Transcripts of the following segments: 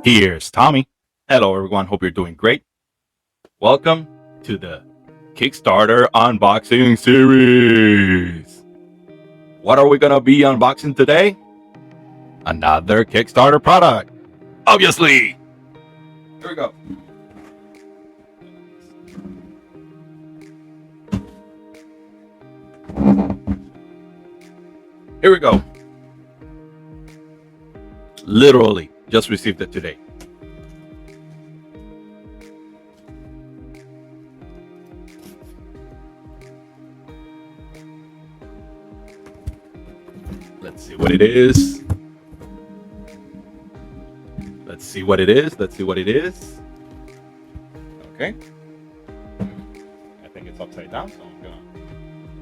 Here's Tommy. Hello, everyone. Hope you're doing great. Welcome to the Kickstarter unboxing series. What are we going to be unboxing today? Another Kickstarter product. Obviously. Here we go. Here we go. Literally just received it today. Let's see what it is. Let's see what it is. Let's see what it is. Okay. I think it's upside down, so I'm gonna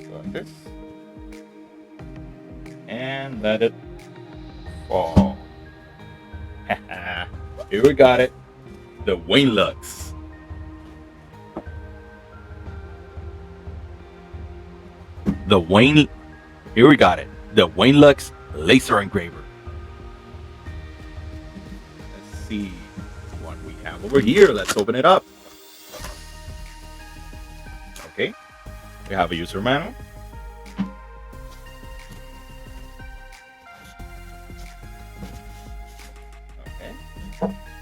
go like this. And let it fall. Here we got it. The Wainlux. Here we got it. The Wainlux laser engraver. Let's see what we have over here. Let's open it up. Okay. We have a user manual. Okay.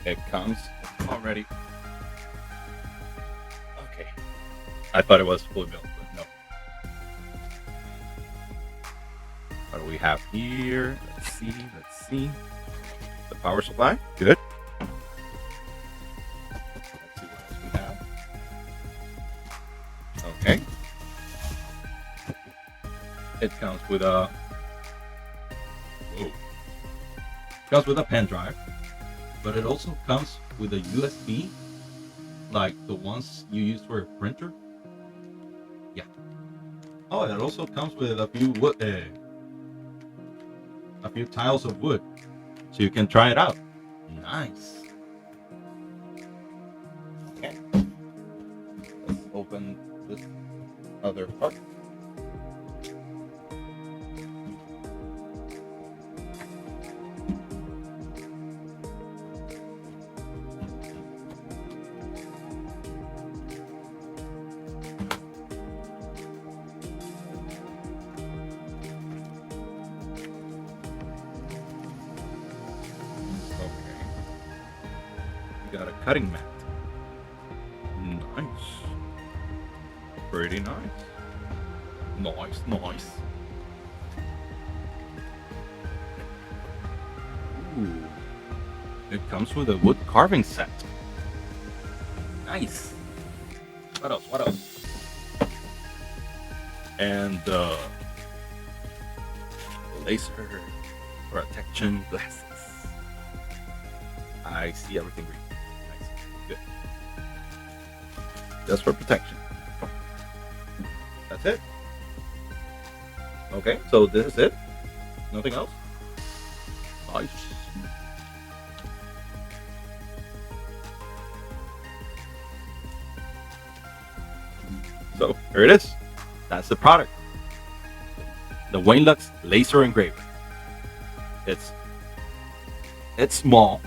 It comes already. Okay. I thought it was fully built, but no. What do we have here? Let's see. The power supply. Good. Let's see what else we have. Okay. It comes with a pen drive, but it also comes with a USB, like the ones you use for a printer. Yeah. Oh, it also comes with a few wood, a few tiles of wood, so you can try it out. Nice. Okay. Let's open this other part. Got a cutting mat. Nice. Pretty nice. Nice. Ooh. It comes with a wood carving set. Nice. What else? And laser protection glasses. I see everything green. Nice. Good. Just for protection. That's it. Okay, so this is it. Nothing else. Nice. So here it is. That's the product. The Wainlux laser engraver. It's small,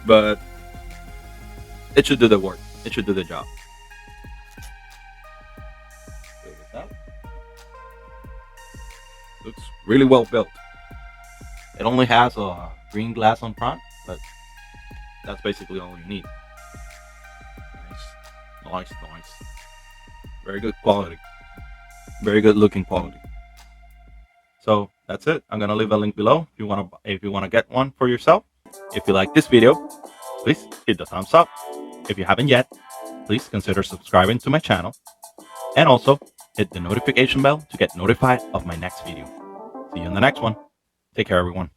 but it should do the work. It should do the job. Fill this out. Looks really well built. It only has a green glass on front, but that's basically all you need. Nice. Very good quality. Very good looking quality. So that's it. I'm gonna leave a link below if you wanna get one for yourself. If you like this video, please hit the thumbs up. If you haven't yet, please consider subscribing to my channel, and also hit the notification bell to get notified of my next video. See you in the next one. Take care, everyone.